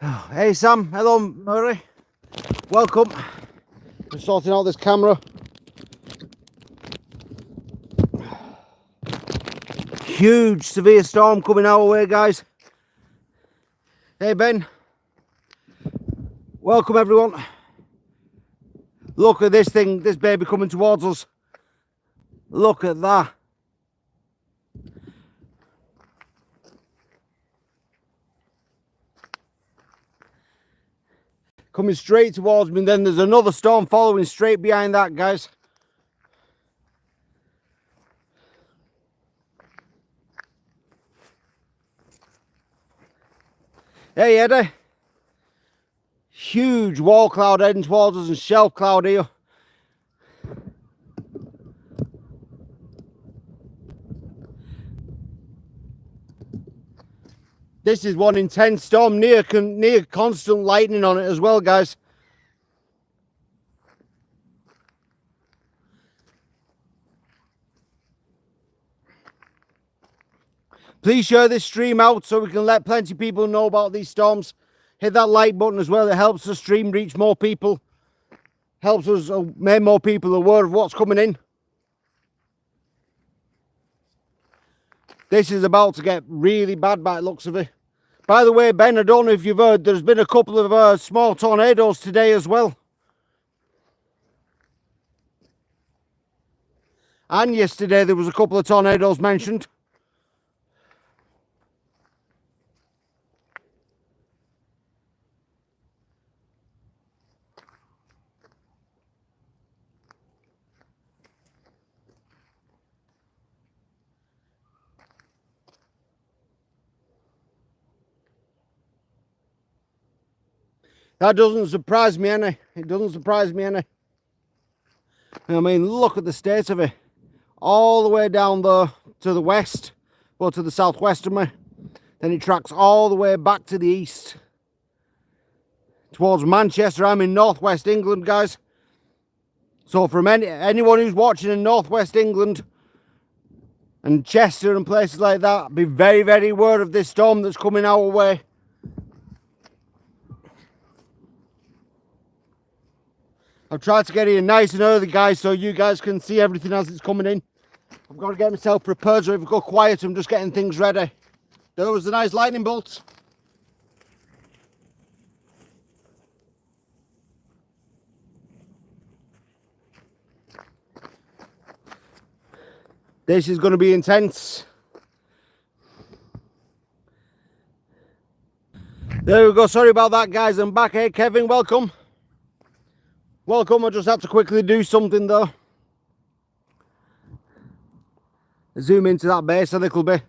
Hey Sam, hello Murray, welcome. I'm sorting out this camera. Huge severe storm coming our way, guys. Hey Ben, welcome everyone. Look at this thing, this baby coming towards us. Look at that. Coming straight towards me, and then there's another storm following straight behind that, guys. Hey Eddie. Huge wall cloud heading towards us and shelf cloud here. This is one intense storm, near constant lightning on it as well, guys. Please share this stream out so we can let plenty of people know about these storms. Hit that like button as well. It helps the stream reach more people. Helps us make more people aware of what's coming in. This is about to get really bad by the looks of it. By the way, Ben, I don't know if you've heard, there's been a couple of small tornadoes today as well. And yesterday there was a couple of tornadoes mentioned. That doesn't surprise me any. It doesn't surprise me any. I mean, look at the state of it. All the way down there to the west, well, to the southwest of me. Then it tracks all the way back to the east. Towards Manchester. I'm in northwest England, guys. So from anyone who's watching in northwest England and Chester and places like that, be very, very aware of this storm that's coming our way. I've tried to get here nice and early, guys, so you guys can see everything as it's coming in. I've got to get myself prepared, so if I go quiet, I'm just getting things ready. There was the nice lightning bolts. This is going to be intense. There we go. Sorry about that, guys. I'm back. Hey, Kevin, welcome. Welcome. I just had to quickly do something though. Zoom into that base a little bit.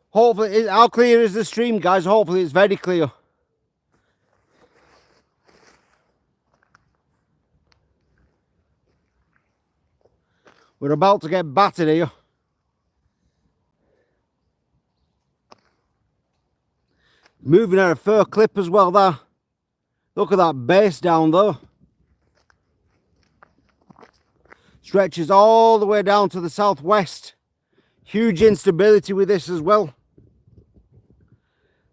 Hopefully, how clear is the stream, guys? Hopefully it's very clear. We're about to get battered here. Moving at a fair clip as well there. Look at that base down there. Stretches all the way down to the southwest. Huge instability with this as well.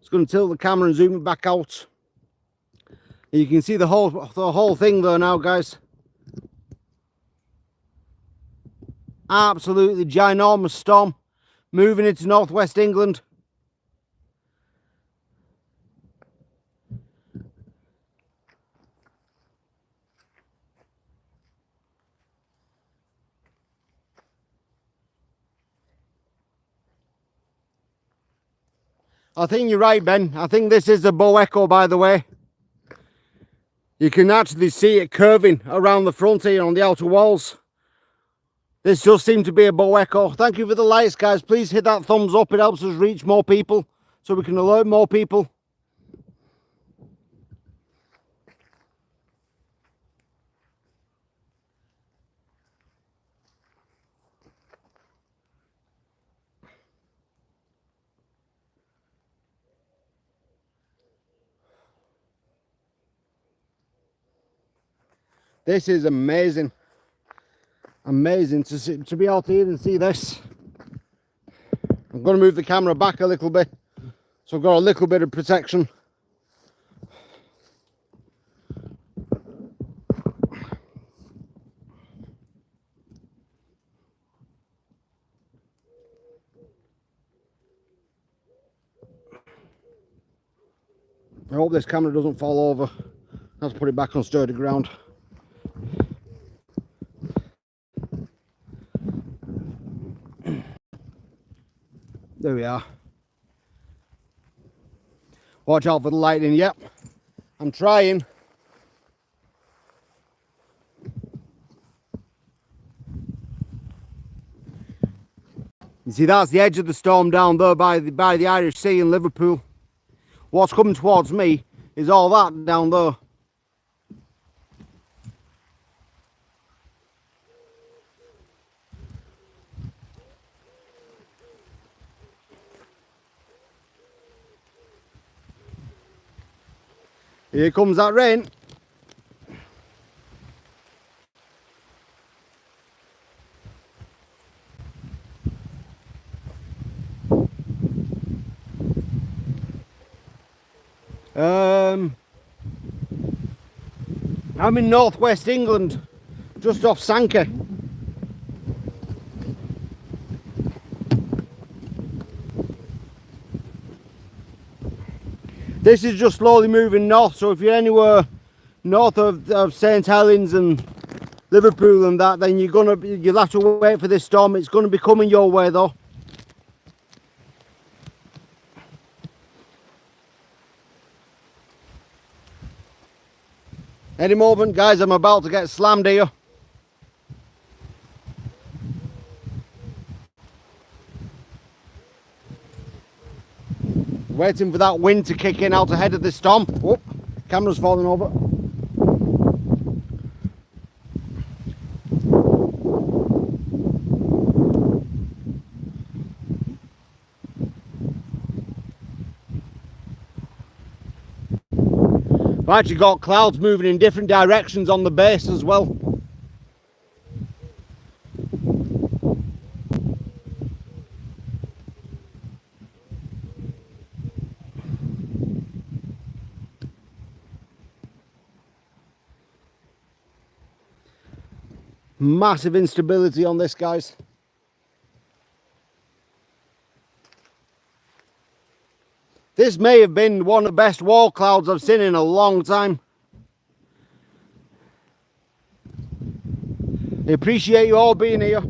It's going to tilt the camera and zoom it back out. And you can see the whole thing there now, guys. Absolutely ginormous storm. Moving into northwest England. I think you're right, Ben. I think this is a bow echo, by the way. You can actually see it curving around the front here on the outer walls. This does seem to be a bow echo. Thank you for the likes, guys. Please hit that thumbs up. It helps us reach more people so we can alert more people. This is amazing. Amazing to be out here and see this. I'm going to move the camera back a little bit, so I've got a little bit of protection. I hope this camera doesn't fall over. Let's put it back on sturdy ground. There we are. Watch out for the lightning. Yep, I'm trying. You see, that's the edge of the storm down there by the Irish Sea in Liverpool. What's coming towards me is all that down there. Here comes that rain. I'm in northwest England, just off Sankey. This is just slowly moving north, so if you're anywhere north of St Helens and Liverpool and that, then you'll have to wait for this storm. It's going to be coming your way though. Any moment, guys, I'm about to get slammed here. Waiting for that wind to kick in out ahead of the storm. Oh, camera's falling over. I've actually got clouds moving in different directions on the base as well. Massive instability on this, guys. This may have been one of the best wall clouds I've seen in a long time. I appreciate you all being here.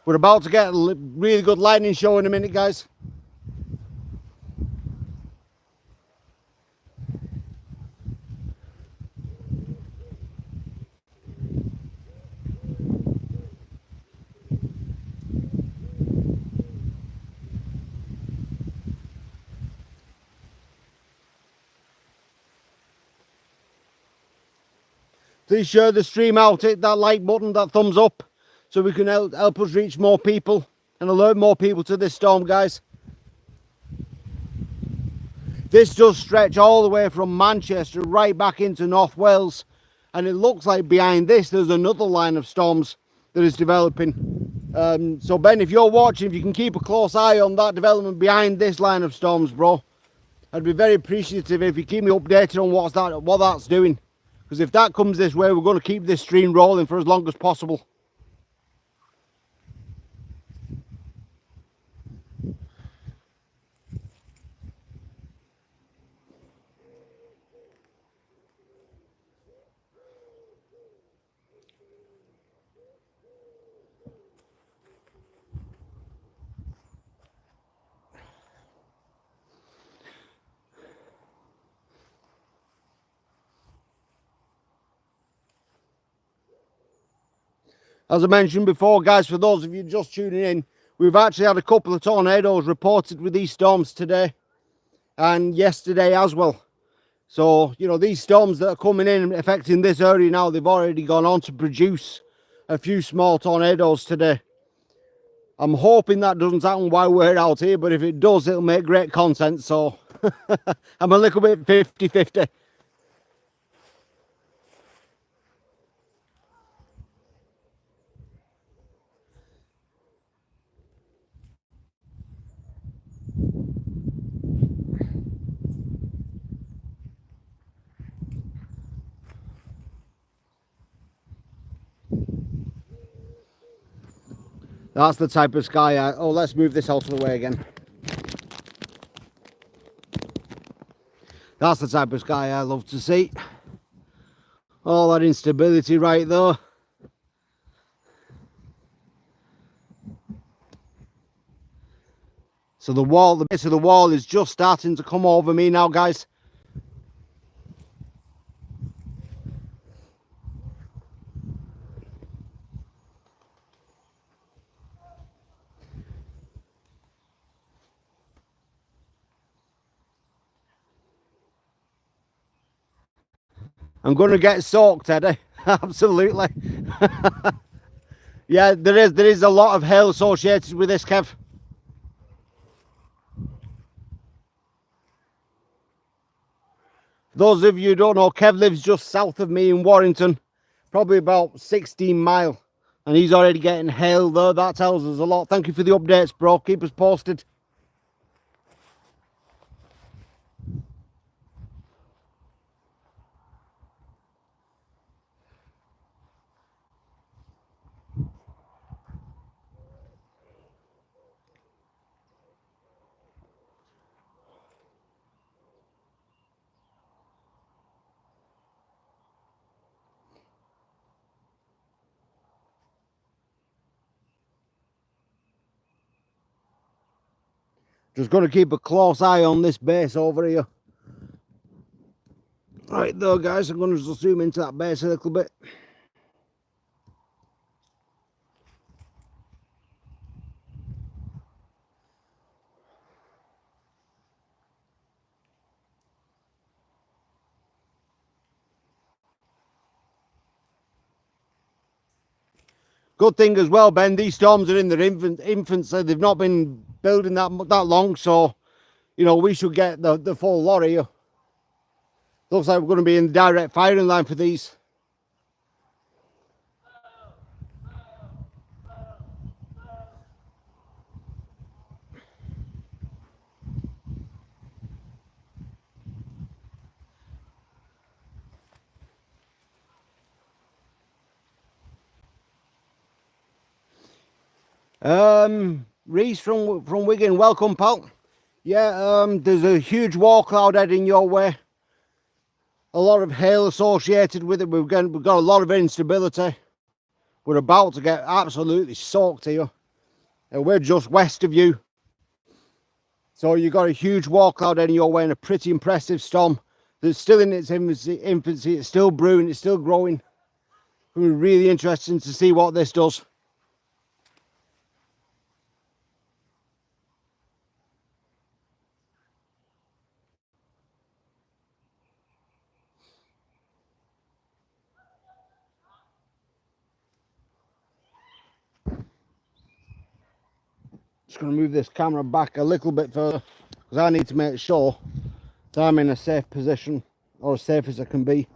We're about to get a really good lightning show in a minute, guys. Please share the stream out, hit that like button, that thumbs up, so we can help us reach more people and alert more people to this storm, guys. This does stretch all the way from Manchester right back into North Wales, and it looks like behind this there's another line of storms that is developing. So Ben, if you're watching, if you can keep a close eye on that development behind this line of storms, bro, I'd be very appreciative if you keep me updated on what that's doing. Because if that comes this way, we're going to keep this stream rolling for as long as possible. As I mentioned before, guys, for those of you just tuning in, we've actually had a couple of tornadoes reported with these storms today and yesterday as well. So, you know, these storms that are coming in affecting this area now, they've already gone on to produce a few small tornadoes today. I'm hoping that doesn't happen while we're out here, but if it does, it'll make great content. So I'm a little bit 50-50. That's the type of sky oh, let's move this out of the way again. That's the type of sky I love to see. All that instability right there. So the base of the wall is just starting to come over me now, guys. I'm going to get soaked, Eddie. Absolutely. Yeah, there is a lot of hail associated with this, Kev. Those of you who don't know, Kev lives just south of me in Warrington, probably about 16 mile, and he's already getting hail there. That tells us a lot. Thank you for the updates, bro. Keep us posted. Just going to keep a close eye on this base over here. Right there, guys, I'm going to just zoom into that base a little bit. Good thing as well, Ben, these storms are in their infancy. They've not been building that long, so, you know, we should get the full lot here. Looks like we're going to be in the direct firing line for these. Reese from Wigan, welcome, pal. Yeah, there's a huge war cloud heading your way. A lot of hail associated with it. We've got a lot of instability. We're about to get absolutely soaked here. And we're just west of you. So you've got a huge war cloud heading your way and a pretty impressive storm that's still in its infancy. It's still brewing, it's still growing. It'll be really interesting to see what this does. Just going to move this camera back a little bit further because I need to make sure that I'm in a safe position, or as safe as I can be.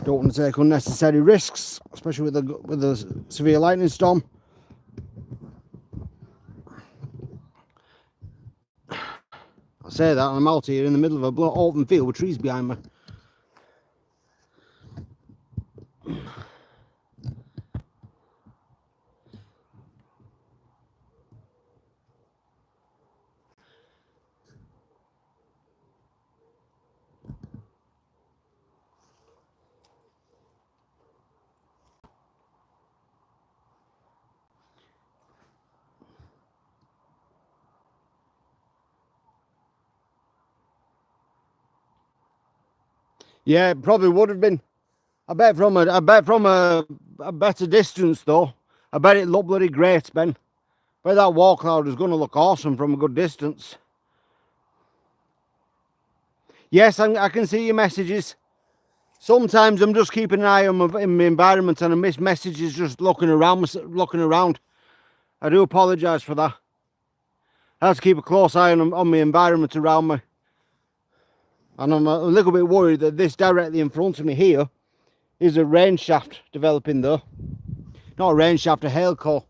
Don't want to take unnecessary risks, especially with a severe lightning storm. I say that and I'm out here in the middle of a open field with trees behind me. Yeah, it probably would have been. I bet from a better distance though. I bet it looked bloody great, Ben. But that wall cloud is going to look awesome from a good distance. Yes, I can see your messages. Sometimes I'm just keeping an eye on my environment and I miss messages just looking around. I do apologise for that. I have to keep a close eye on my environment around me. And I'm a little bit worried that this directly in front of me here is a rain shaft developing there. Not a rain shaft, a hail core.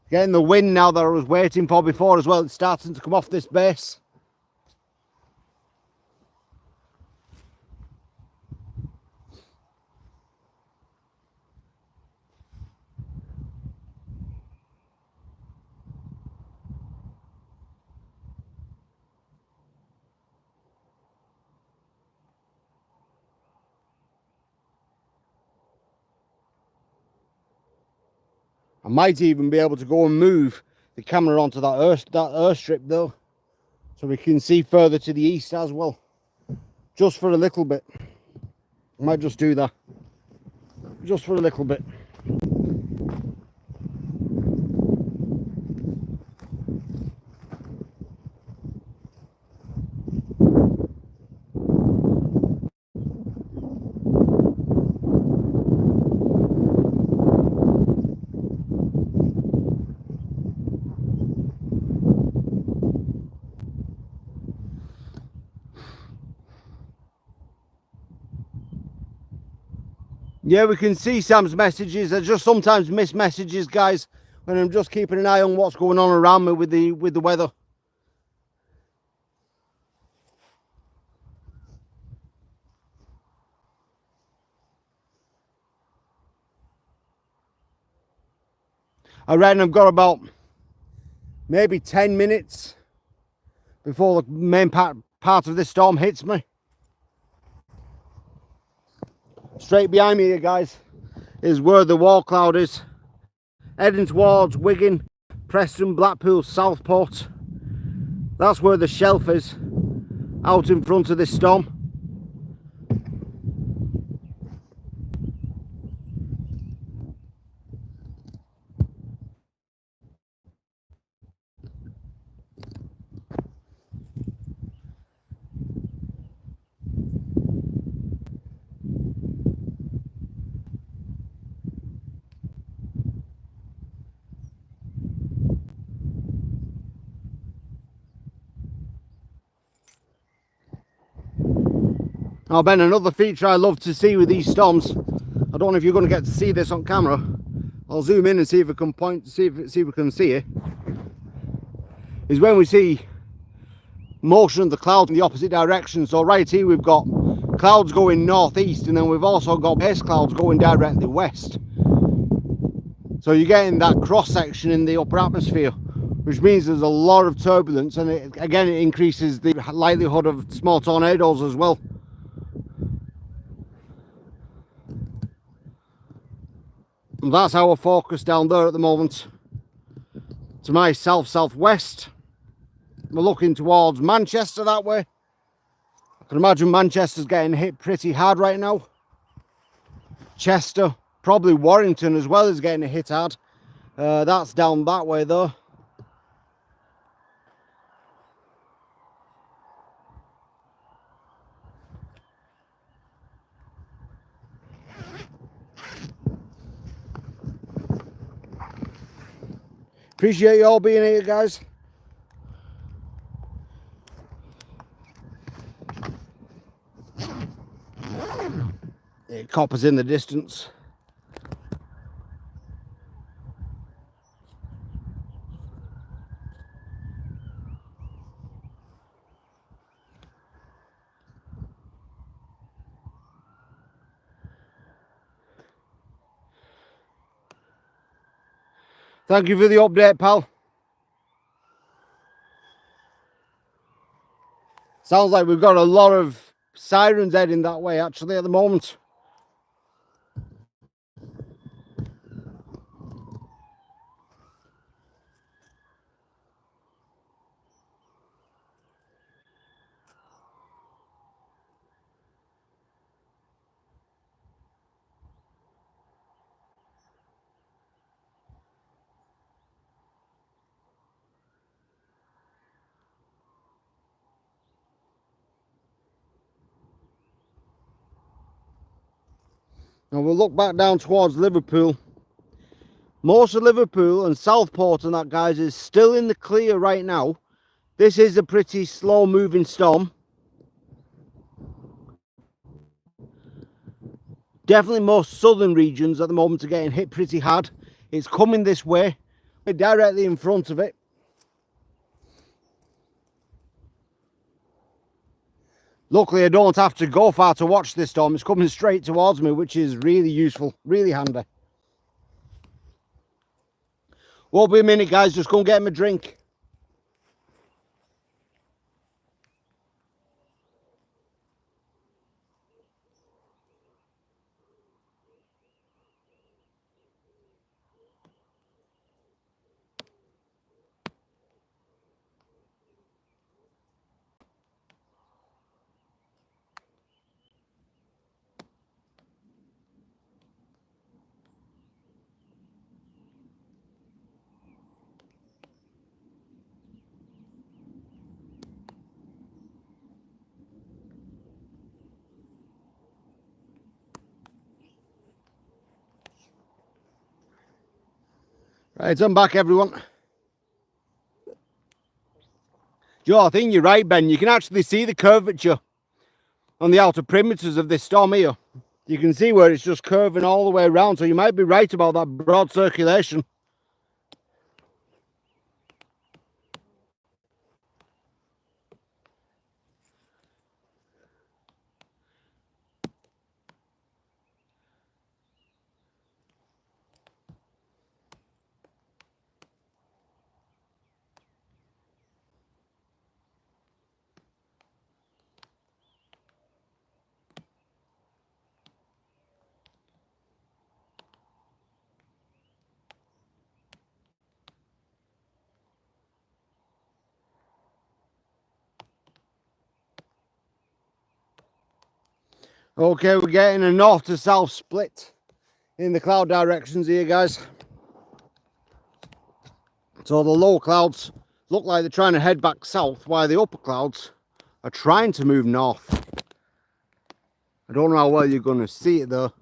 Getting the wind now that I was waiting for before as well. It's starting to come off this base. I might even be able to go and move the camera onto that airstrip though, so we can see further to the east as well, just for a little bit. I might just do that, just for a little bit. Yeah, we can see Sam's messages. I just sometimes miss messages, guys, when I'm just keeping an eye on what's going on around me with the weather. I reckon I've got about maybe 10 minutes before the main part of this storm hits me. Straight behind me here, guys, is where the wall cloud is, heading towards Wigan, Preston, Blackpool, Southport. That's where the shelf is, out in front of this storm. Now, Ben, another feature I love to see with these storms, I don't know if you're going to get to see this on camera. I'll zoom in and see if I can see if we can see it. Is when we see motion of the clouds in the opposite direction. So right here we've got clouds going northeast, and then we've also got base clouds going directly west. So you're getting that cross section in the upper atmosphere, which means there's a lot of turbulence, and it increases the likelihood of small tornadoes as well. And that's our focus down there at the moment. To my southwest, we're looking towards Manchester that way. I can imagine Manchester's getting hit pretty hard right now. Chester, probably Warrington as well, is getting hit hard. That's down that way though. Appreciate you all being here, guys. The copper's in the distance. Thank you for the update, pal. Sounds like we've got a lot of sirens heading that way actually at the moment. Now we'll look back down towards Liverpool. Most of Liverpool and Southport and that, guys, is still in the clear right now. This is a pretty slow moving storm. Definitely most southern regions at the moment are getting hit pretty hard. It's coming this way. We're directly in front of it. Luckily, I don't have to go far to watch this storm. It's coming straight towards me, which is really useful, really handy. Won't be a minute, guys. Just go and get him a drink. Right, I'm back, everyone. Joe, I think you're right, Ben. You can actually see the curvature on the outer perimeters of this storm here. You can see where it's just curving all the way around, so you might be right about that broad circulation. Okay, we're getting a north to south split in the cloud directions here, guys. So the low clouds look like they're trying to head back south, while the upper clouds are trying to move north. I don't know how well you're going to see it though.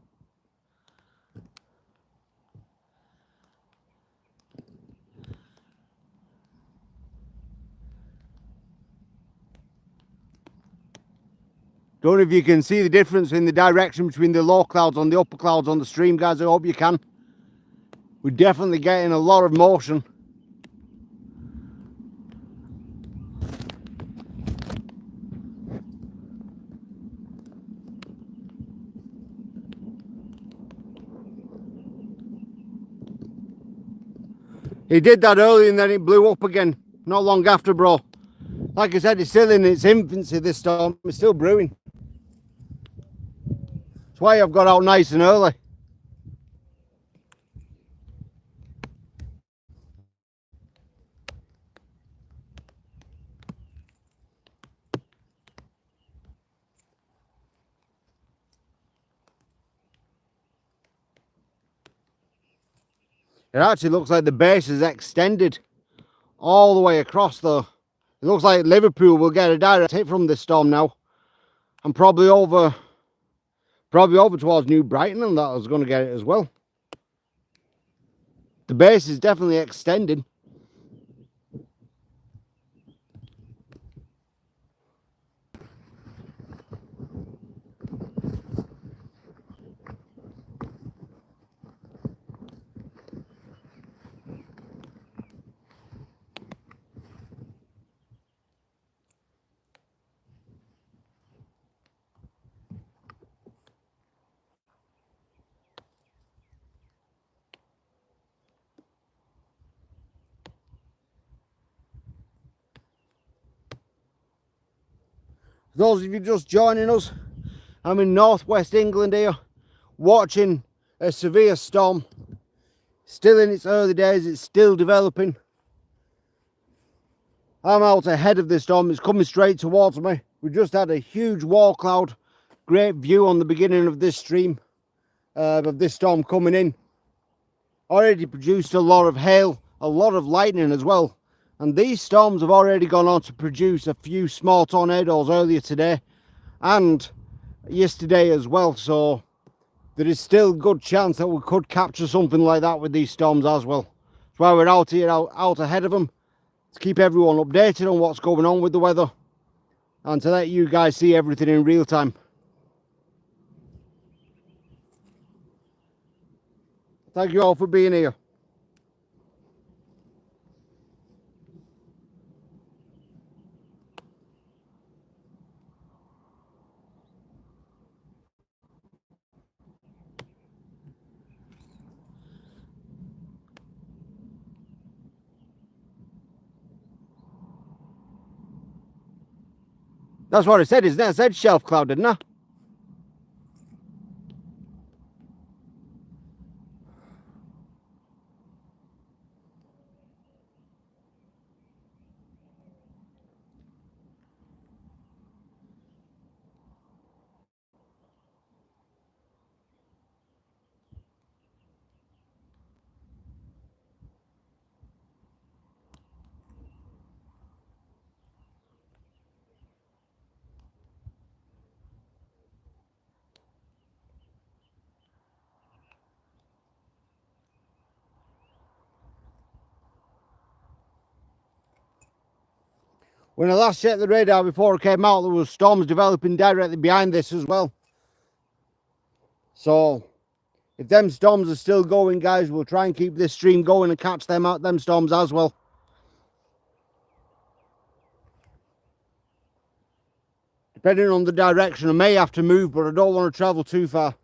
Don't know if you can see the difference in the direction between the low clouds and the upper clouds on the stream, guys. I hope you can. We're definitely getting a lot of motion. He did that early and then it blew up again not long after, bro. Like I said, it's still in its infancy, this storm. It's still brewing. That's why I've got out nice and early. It actually looks like the base is extended all the way across though. It looks like Liverpool will get a direct hit from this storm now. And probably over towards New Brighton, and that was going to get it as well. The base is definitely extending. For those of you just joining us, I'm in northwest England here, watching a severe storm. Still in its early days, it's still developing. I'm out ahead of this storm, it's coming straight towards me. We just had a huge wall cloud, great view on the beginning of this stream, of this storm coming in. Already produced a lot of hail, a lot of lightning as well. And these storms have already gone on to produce a few small tornadoes earlier today and yesterday as well. So there is still a good chance that we could capture something like that with these storms as well. That's why we're out here, out ahead of them, to keep everyone updated on what's going on with the weather and to let you guys see everything in real time. Thank you all for being here. That's what I said, isn't it? I said shelf cloud, didn't I? When I last checked the radar before I came out, there was storms developing directly behind this as well. So if them storms are still going, guys, we'll try and keep this stream going and catch them out, them storms as well. Depending on the direction, I may have to move, but I don't want to travel too far.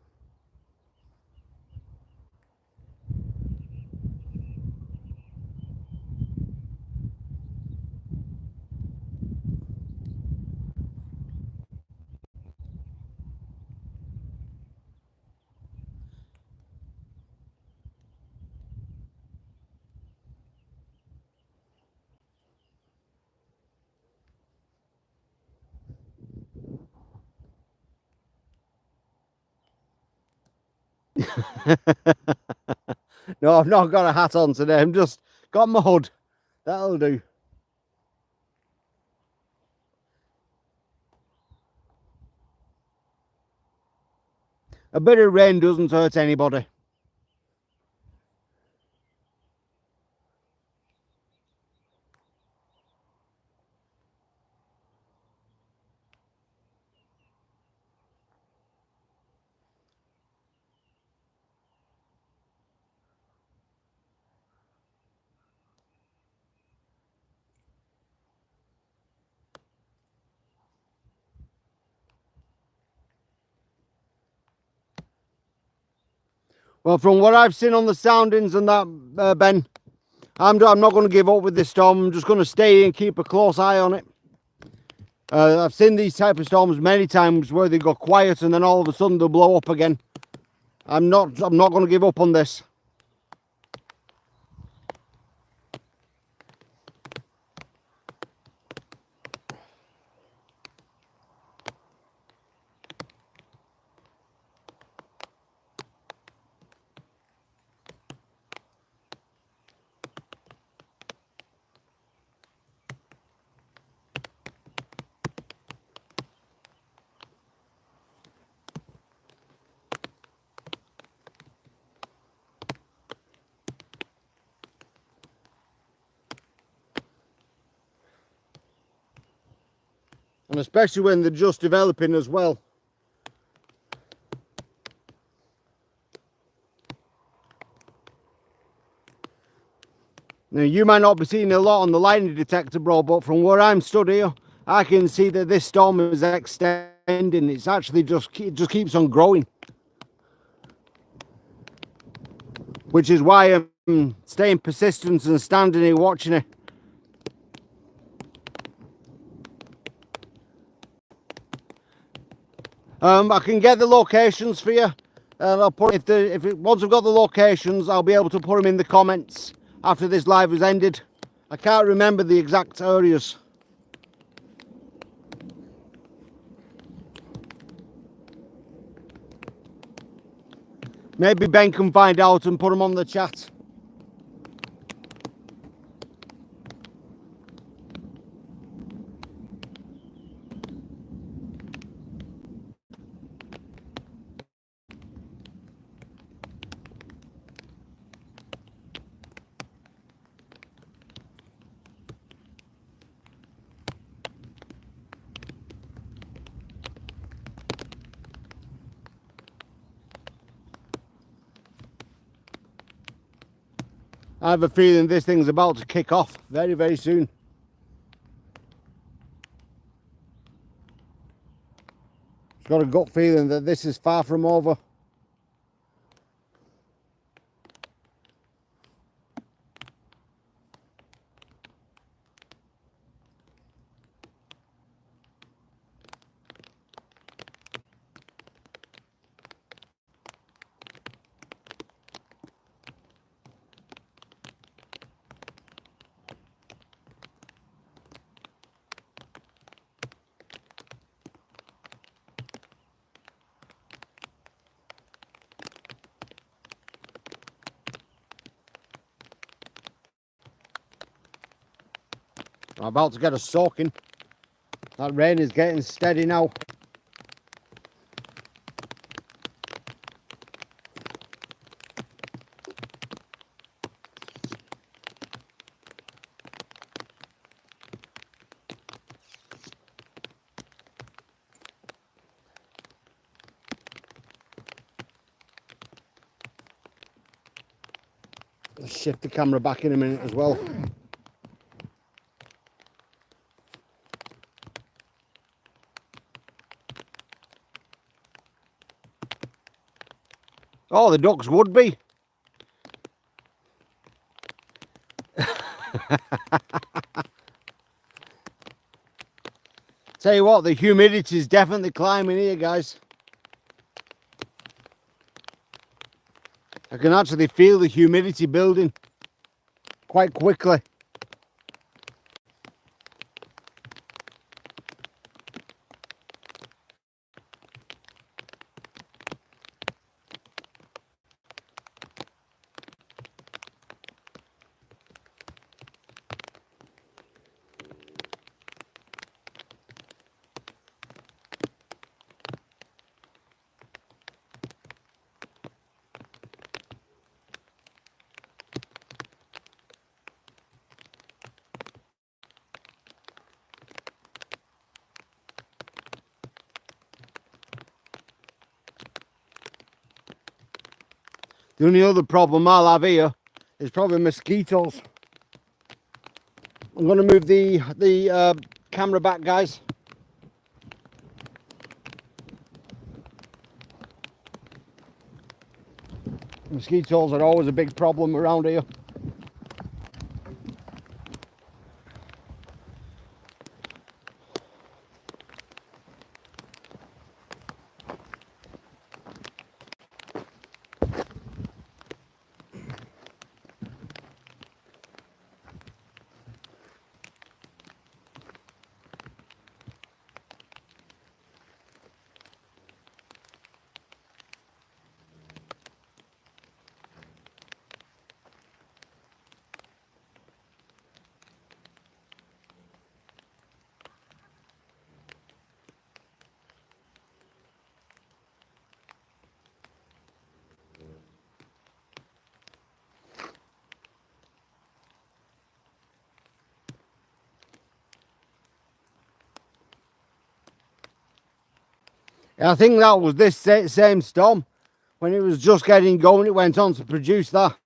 No, I've not got a hat on today. I'm just got my hood. That'll do. A bit of rain doesn't hurt anybody. Well, from what I've seen on the soundings and that, Ben, I'm not going to give up with this storm. I'm just going to stay and keep a close eye on it. I've seen these type of storms many times where they go quiet and then all of a sudden they'll blow up again. I'm not going to give up on this. And especially when they're just developing as well. Now, you might not be seeing a lot on the lightning detector, bro, but from where I'm stood here, I can see that this storm is extending. It's actually it just keeps on growing. Which is why I'm staying persistent and standing here watching it. I can get the locations for you. I'll put once I've got the locations, I'll be able to put them in the comments after this live has ended. I can't remember the exact areas. Maybe Ben can find out and put them on the chat. I have a feeling this thing's about to kick off very, very soon. I've got a gut feeling that this is far from over. I'm about to get a soaking. That rain is getting steady now. I'll shift the camera back in a minute as well. Oh, the ducks would be. Tell you what, the humidity is definitely climbing here, guys. I can actually feel the humidity building quite quickly. The only other problem I'll have here is probably mosquitoes. I'm going to move the camera back, guys. Mosquitoes are always a big problem around here. I think that was this same storm. When it was just getting going, it went on to produce that.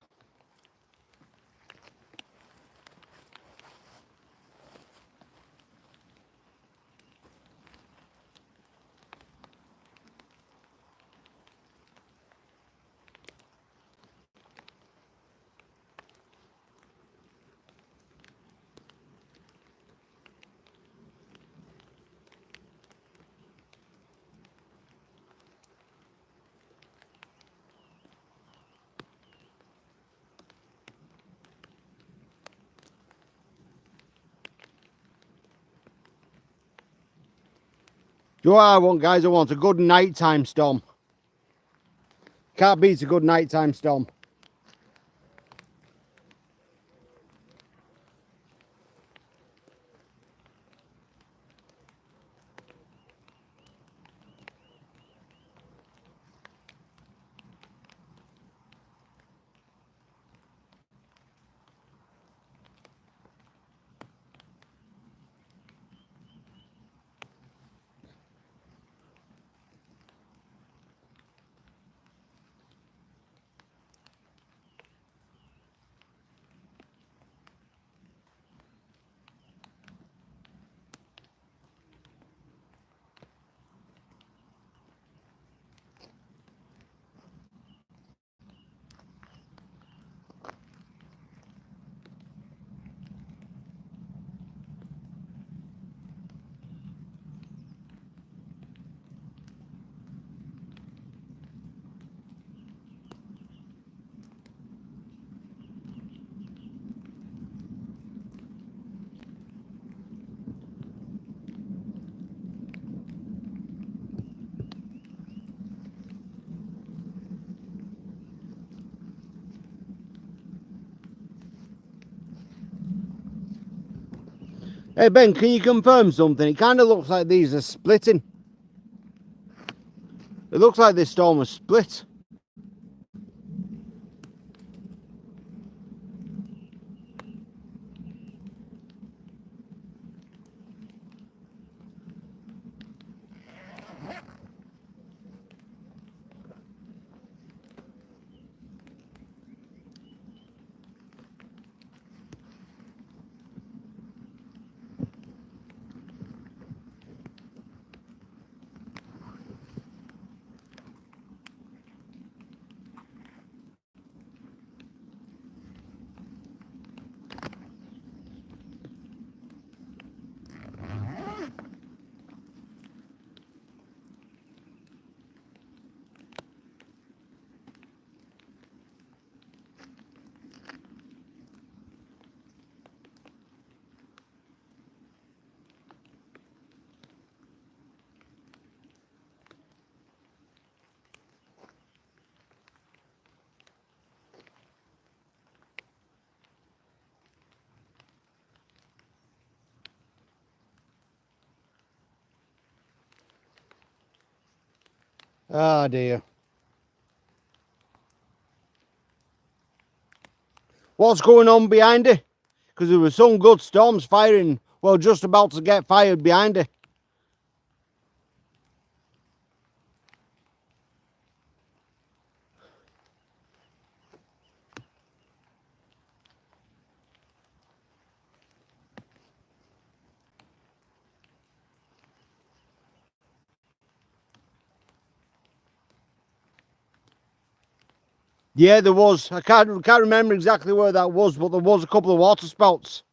You know what I want, guys? I want a good nighttime storm. Can't beat a good nighttime storm. Hey Ben, can you confirm something? It kind of looks like these are splitting. It looks like this storm was split. Ah dear. What's going on behind it? Because there were some good storms firing, well, just about to get fired behind it. Yeah, there was. I can't remember exactly where that was, but there was a couple of water spouts.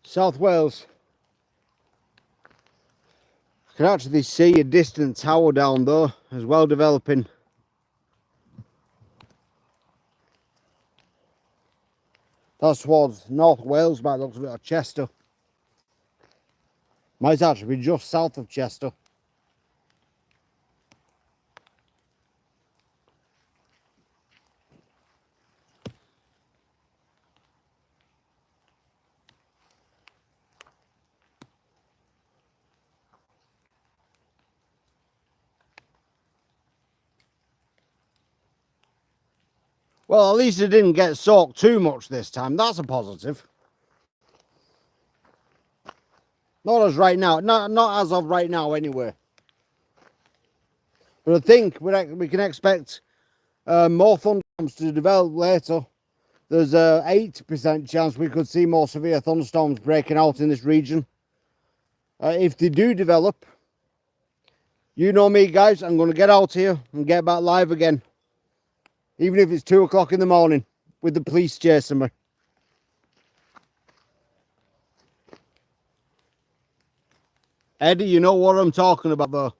South Wales. I can actually see a distant tower down there as well developing. That's towards North Wales by the looks of it, or Chester. Might actually be just south of Chester. Well, at least it didn't get soaked too much this time. That's a positive. Not as right now. Not as of right now, anyway. But I think we can expect more thunderstorms to develop later. There's a 80% chance we could see more severe thunderstorms breaking out in this region. If they do develop, you know me, guys. I'm going to get out here and get back live again. Even if it's 2 o'clock in the morning with the police chasing me. Eddie, you know what I'm talking about though.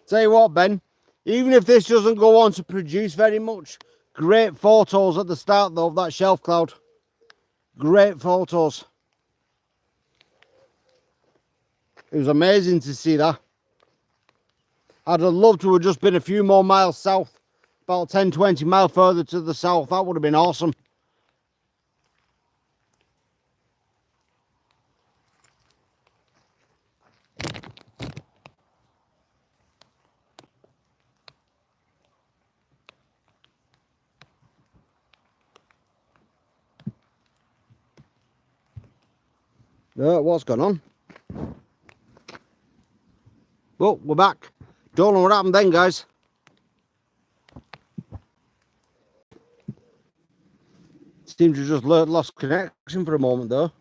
Tell you what, Ben, even if this doesn't go on to produce very much, great photos at the start though of that shelf cloud. Great photos. It was amazing to see that. I'd have loved to have just been a few more miles south, about 10-20 miles further to the south. That would have been awesome. What's going on? Well, we're back. Don't know what happened then, guys. Seems to just lost connection for a moment though.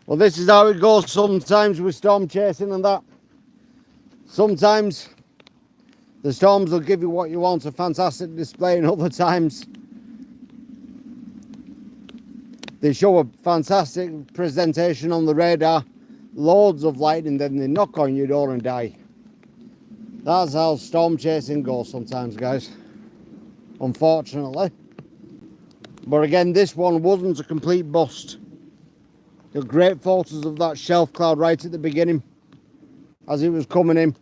Well, this is how it goes sometimes with storm chasing and that. Sometimes the storms will give you what you want, a fantastic display, and other times they show a fantastic presentation on the radar, loads of lightning, then they knock on your door and die. That's how storm chasing goes sometimes, guys, unfortunately. But again, this one wasn't a complete bust. There were great photos of that shelf cloud right at the beginning as it was coming in.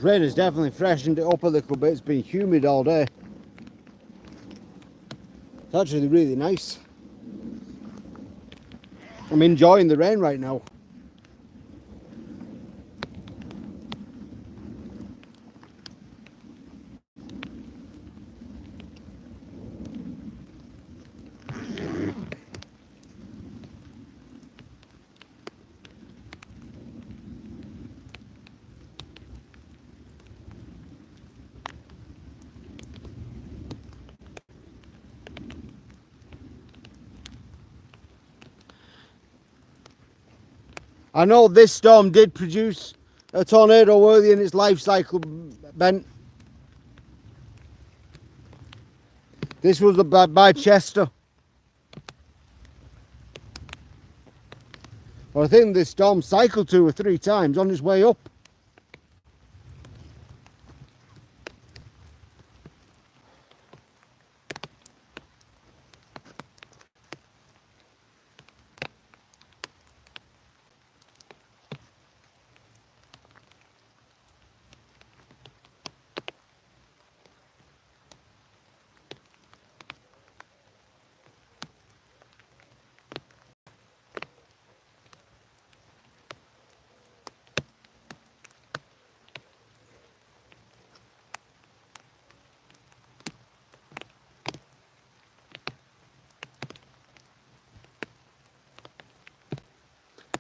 This rain has definitely freshened it up a little bit. It's been humid all day. It's actually really nice. I'm enjoying the rain right now. I know this storm did produce a tornado early in its life cycle, Ben. This was by Chester. Well, I think this storm cycled 2 or 3 times on its way up.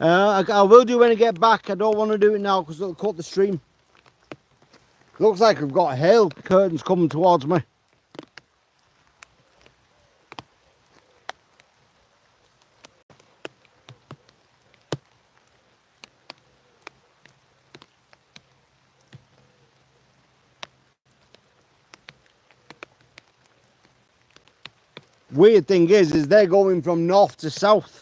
I will do when I get back. I don't want to do it now because it'll cut the stream. Looks like I've got hail curtains coming towards me. Weird thing is they're going from north to south.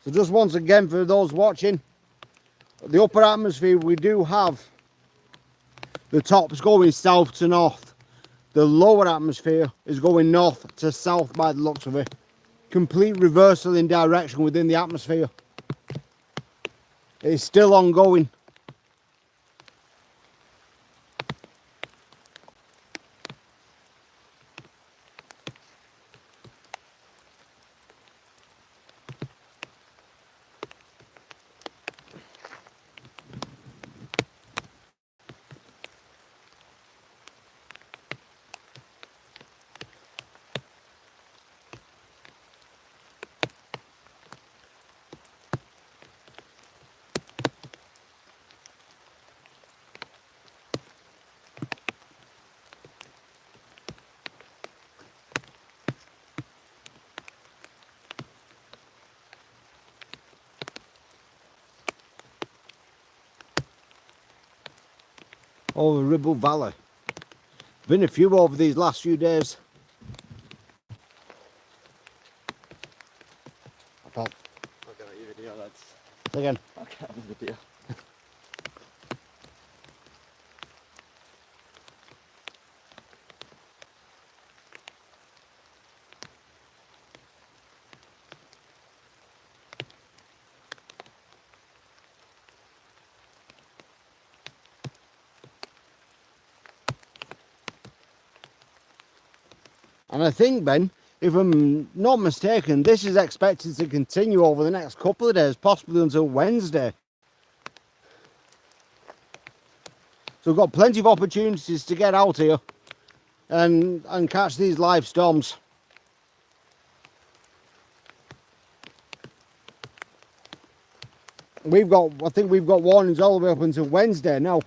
So just once again, for those watching, the upper atmosphere, we do have the tops going south to north. The lower atmosphere is going north to south by the looks of it. Complete reversal in direction within the atmosphere. It's still ongoing. over Ribble Valley. Been a few over these last few days. Look at your video, lads. Again. I can't have a video. And I think, Ben, if I'm not mistaken, this is expected to continue over the next couple of days, possibly until Wednesday. So we've got plenty of opportunities to get out here and catch these live storms. I think we've got warnings all the way up until Wednesday now.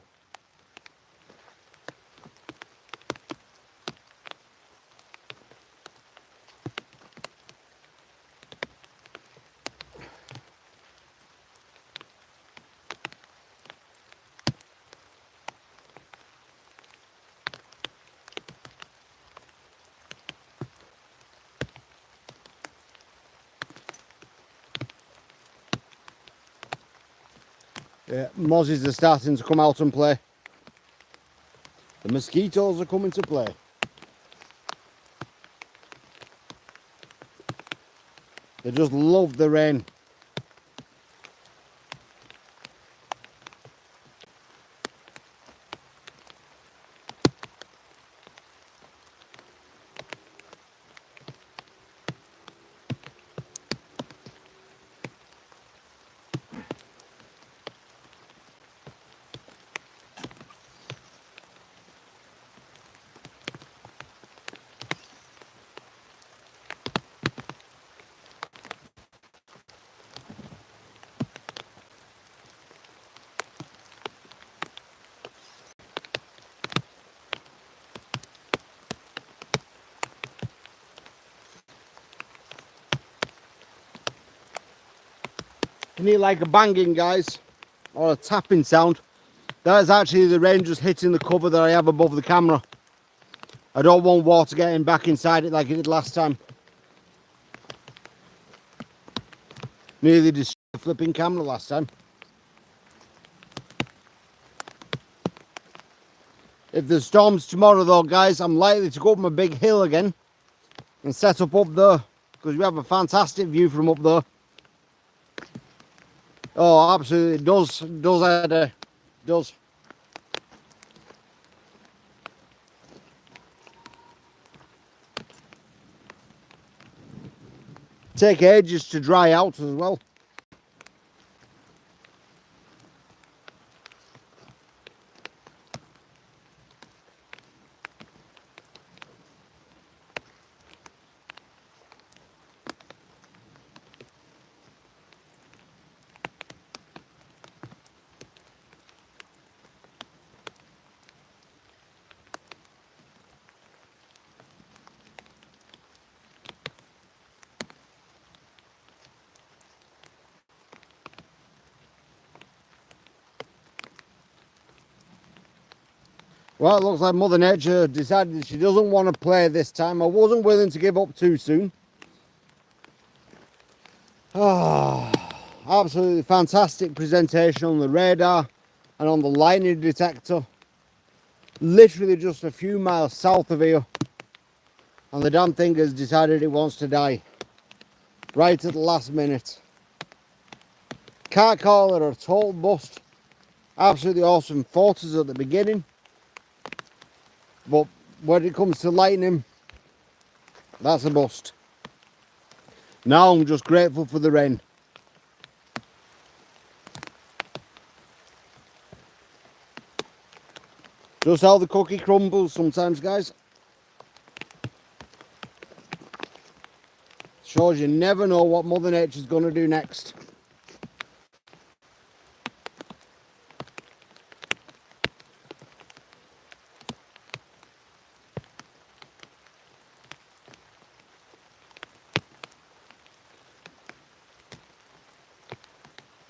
Yeah, mozzies are starting to come out and play. The mosquitoes are coming to play. They just love the rain. You need like a banging, guys, or a tapping sound. That is actually the rain just hitting the cover that I have above the camera. I don't want water getting back inside it like it did last time. Nearly destroyed the flipping camera last time. If there's storms tomorrow though, guys, I'm likely to go up my big hill again and set up there, because we have a fantastic view from up there. Oh, absolutely, it does, Eddie, does. Take ages to dry out as well. Well, it looks like Mother Nature decided she doesn't want to play this time. I wasn't willing to give up too soon. Ah, absolutely fantastic presentation on the radar and on the lightning detector. Literally just a few miles south of here. And the damn thing has decided it wants to die. Right at the last minute. Can't call it a total bust. Absolutely awesome photos at the beginning. But when it comes to lightning, that's a bust. Now I'm just grateful for the rain. Just how the cookie crumbles sometimes, guys. Shows you never know what Mother Nature's going to do next.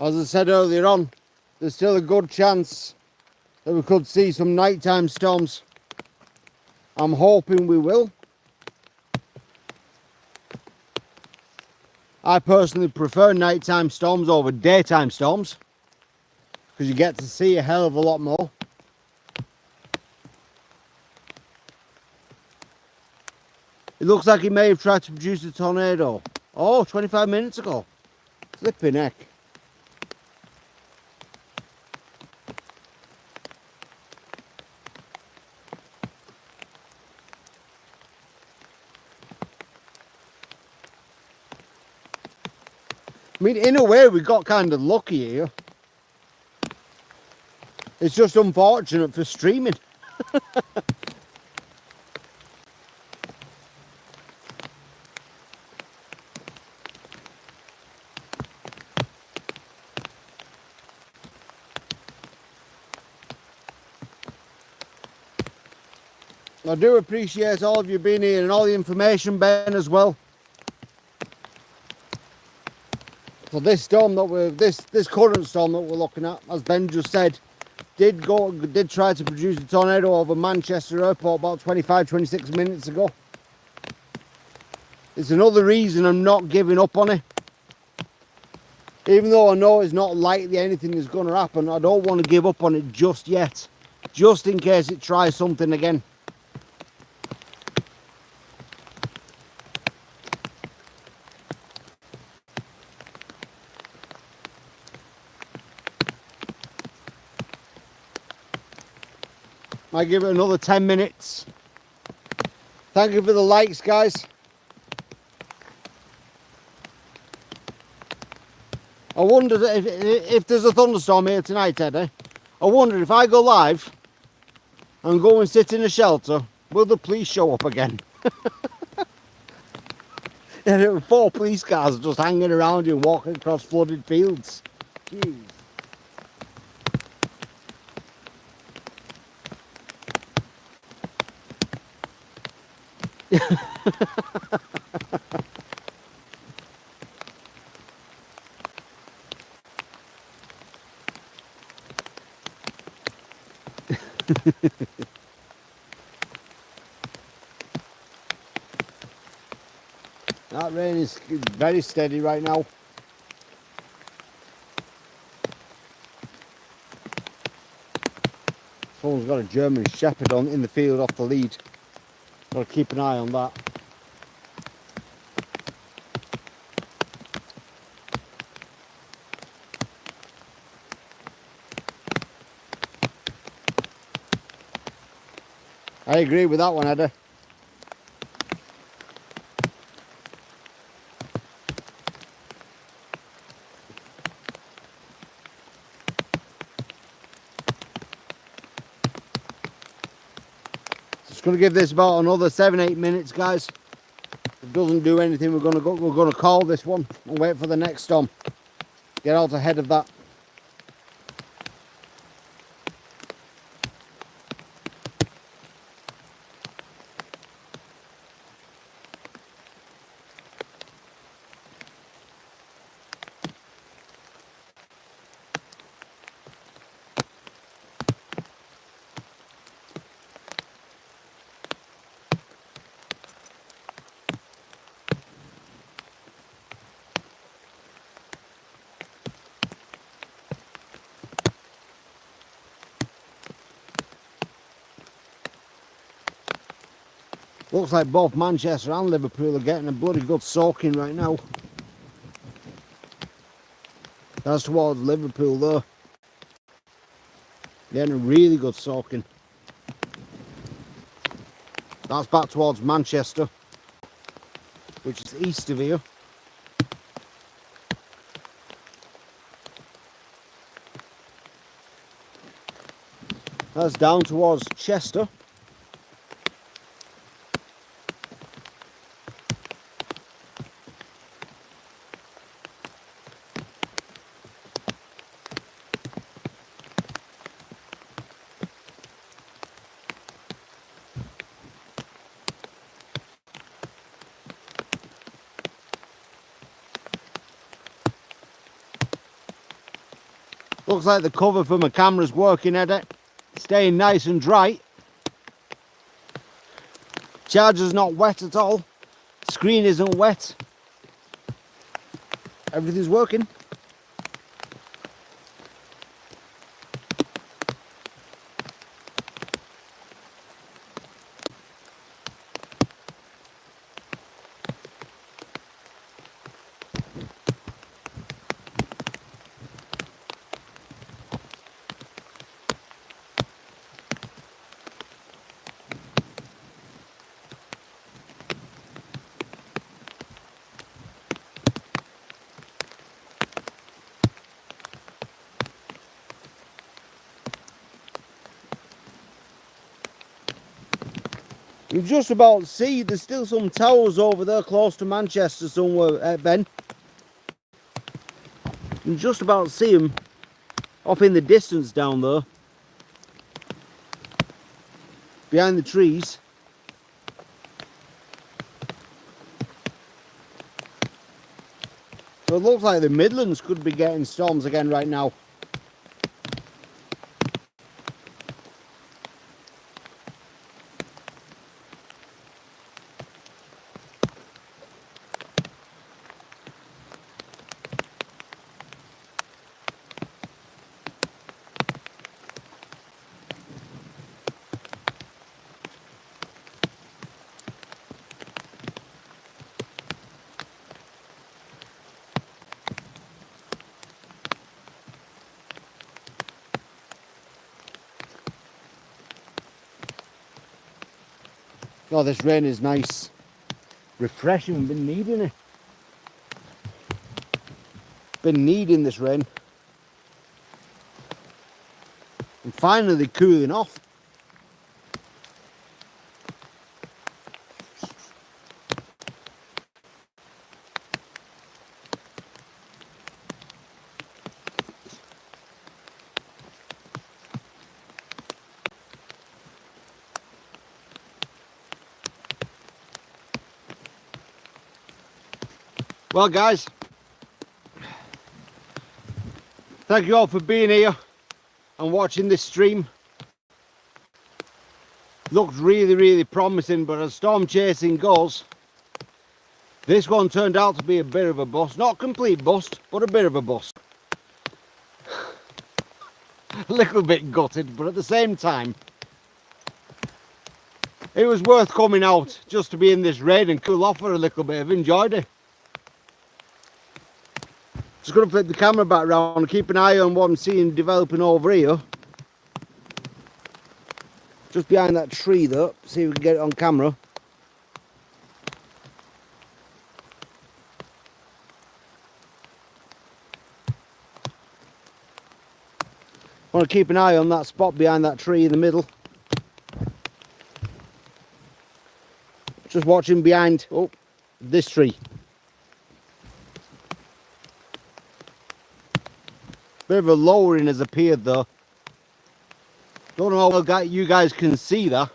As I said earlier on, there's still a good chance that we could see some nighttime storms. I'm hoping we will. I personally prefer nighttime storms over daytime storms because you get to see a hell of a lot more. It looks like he may have tried to produce a tornado. Oh, 25 minutes ago. Flipping heck. I mean, in a way, we got kind of lucky here. It's just unfortunate for streaming. I do appreciate all of you being here and all the information, Ben, as well. So this storm that we're this current storm that we're looking at, as Ben just said, did try to produce a tornado over Manchester Airport about 25-26 minutes ago. It's another reason I'm not giving up on it. Even though I know it's not likely anything is going to happen, I don't want to give up on it just yet, just in case it tries something again. I give it another 10 minutes. Thank you for the likes, guys. I wonder if there's a thunderstorm here tonight, Eddie. I wonder if I go live and go and sit in a shelter, will the police show up again? And there were 4 police cars just hanging around you and walking across flooded fields. Jeez. That rain is very steady right now. Someone's got a German Shepherd on in the field off the lead. Got to keep an eye on that. I agree with that one, Eddie. Just going to give this about another 7-8 minutes, guys. If it doesn't do anything, we're going to call this one and wait for the next storm. Get out ahead of that. Looks like both Manchester and Liverpool are getting a bloody good soaking right now. That's towards Liverpool though. Getting a really good soaking. That's back towards Manchester, which is east of here. That's down towards Chester. Looks like the cover for my camera's working, Eddie. staying nice and dry. Charger's not wet at all. Screen isn't wet. Everything's working. You just about see there's still some towers over there close to Manchester somewhere, Ben. You just about see them off in the distance down there, behind the trees. So it looks like the Midlands could be getting storms again right now. Oh, this rain is nice, refreshing. I've been needing it. Been needing this rain. I'm finally cooling off. Well guys, thank you all for being here and watching this stream. Looked really promising, but as storm chasing goes, this one turned out to be a bit of a bust. Not a complete bust, but a bit of a bust. A little bit gutted, but at the same time, it was worth coming out just to be in this rain and cool off for a little bit. I've enjoyed it. Just going to flip the camera back around and keep an eye on what I'm seeing developing over here. Just behind that tree there. See if we can get it on camera. I want to keep an eye on that spot behind that tree in the middle. Just watching behind, oh, this tree. Bit of a lowering has appeared though. Don't know how well you guys can see that.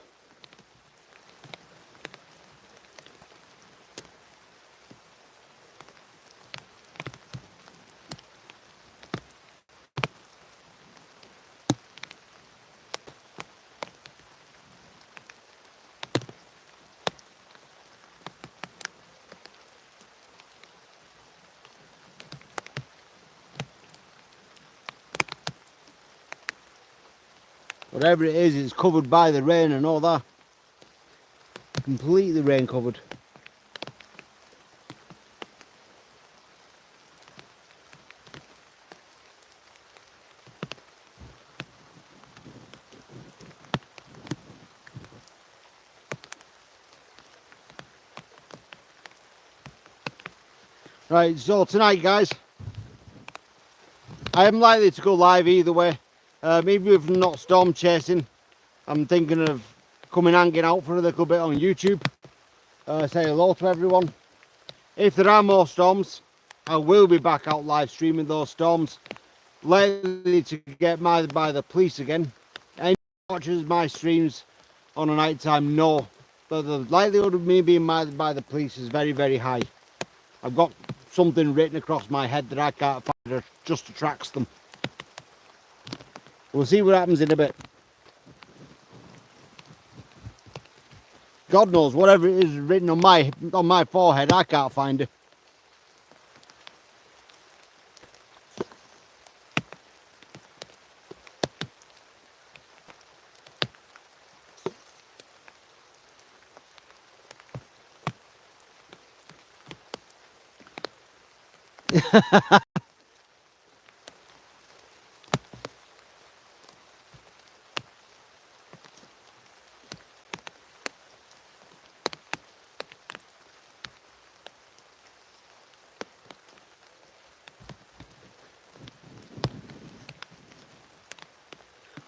Whatever it is, it's covered by the rain and all that. Completely rain covered. Right, so tonight guys, I am likely to go live either way. Maybe if I'm not storm chasing, I'm thinking of coming hanging out for a little bit on YouTube. Say hello to everyone. If there are more storms, I will be back out live streaming those storms. Likely to get murdered by the police again. Anyone who watches my streams on a night time know that the likelihood of me being murdered by the police is very high. I've got something written across my head that I can't find, that just attracts them. We'll see what happens in a bit. God knows, whatever it is written on my forehead, I can't find it.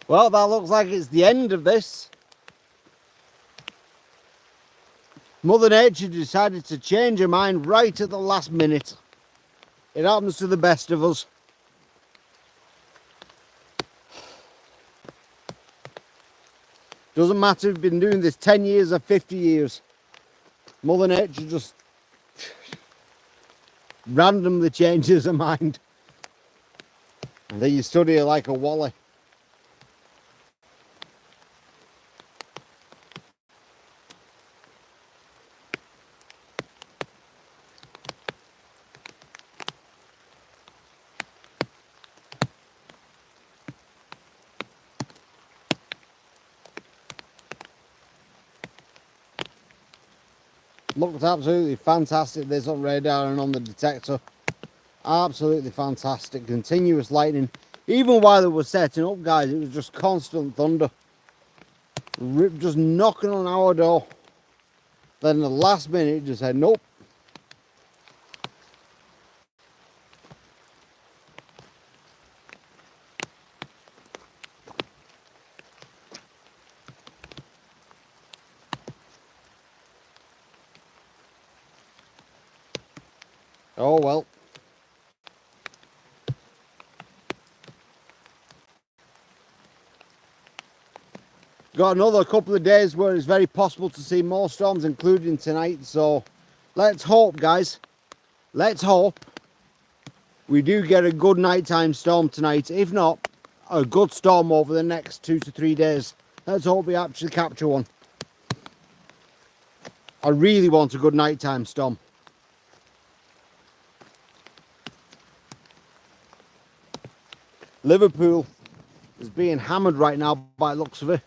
Well, that looks like it's the end of this. Mother Nature decided to change her mind right at the last minute. It happens to the best of us. Doesn't matter if you've been doing this 10 years or 50 years. Mother Nature just randomly changes her mind. And then you study her like a wally. Looked absolutely fantastic this on radar and on the detector. Absolutely fantastic. Continuous lightning. Even while it was setting up, guys, it was just constant thunder. Just knocking on our door. Then the last minute it just said nope. Oh well. Got another couple of days where it's very possible to see more storms, including tonight. So let's hope, guys. Let's hope we do get a good nighttime storm tonight. If not, a good storm over the next 2 to 3 days. Let's hope we actually capture one. I really want a good nighttime storm. Liverpool is being hammered right now by the looks of it.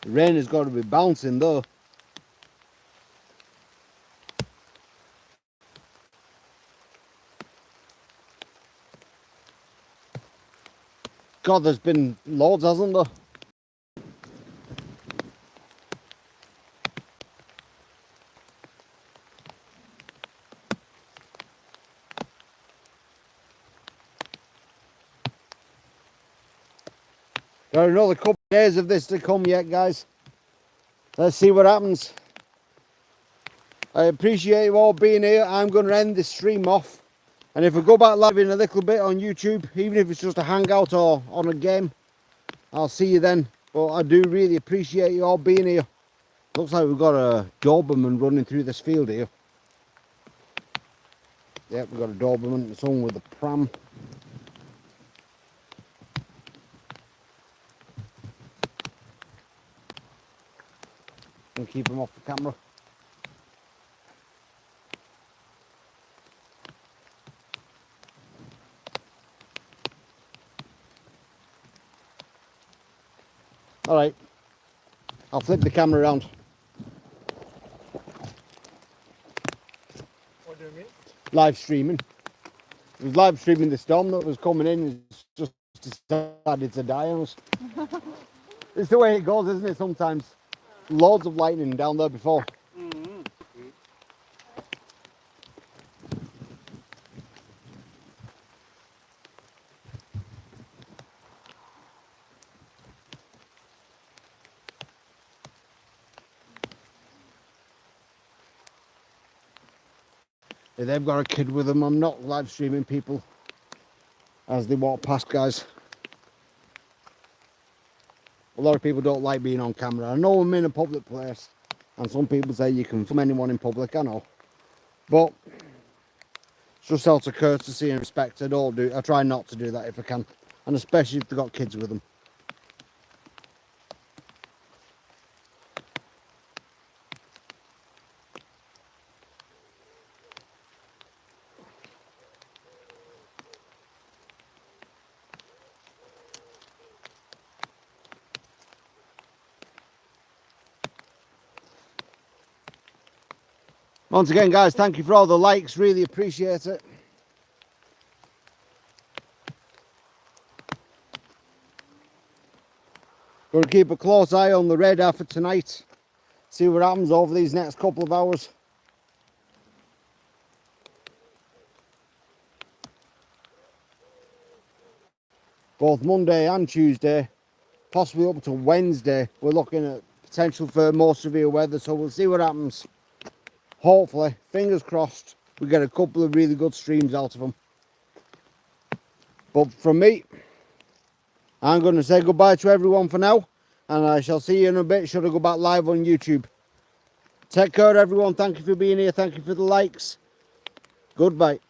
The rain has got to be bouncing though. God, there's been loads, hasn't there? Got another couple of days of this to come yet, guys. Let's see what happens. I appreciate you all being here. I'm going to end this stream off. And if I go back live in a little bit on YouTube, even if it's just a hangout or on a game, I'll see you then. But I do really appreciate you all being here. Looks like we've got a Doberman running through this field here. Yep, we've got a Doberman. It's on with a pram. And keep him off the camera. All right, I'll flip the camera around. What do you mean? Live streaming. It was live streaming the storm that was coming in. It's just decided to die on us. It's the way it goes, isn't it? Sometimes. Loads of lightning down there before. Yeah, they've got a kid with them. I'm not live streaming people as they walk past, guys. A lot of people don't like being on camera. I know I'm in a public place, and some people say you can film anyone in public, I know. But Just out of courtesy and respect, I try not to do that if I can, and especially if they've got kids with them. Once again, guys, thank you for all the likes, really appreciate it. Going to keep a close eye on the radar for tonight, see what happens over these next couple of hours. Both Monday and Tuesday, possibly up to Wednesday, we're looking at potential for more severe weather, so we'll see what happens. Hopefully, fingers crossed, we get a couple of really good streams out of them. But from me, I'm going to say goodbye to everyone for now, and I shall see you in a bit should I go back live on YouTube. Take care, everyone. Thank you for being here. Thank you for the likes. Goodbye.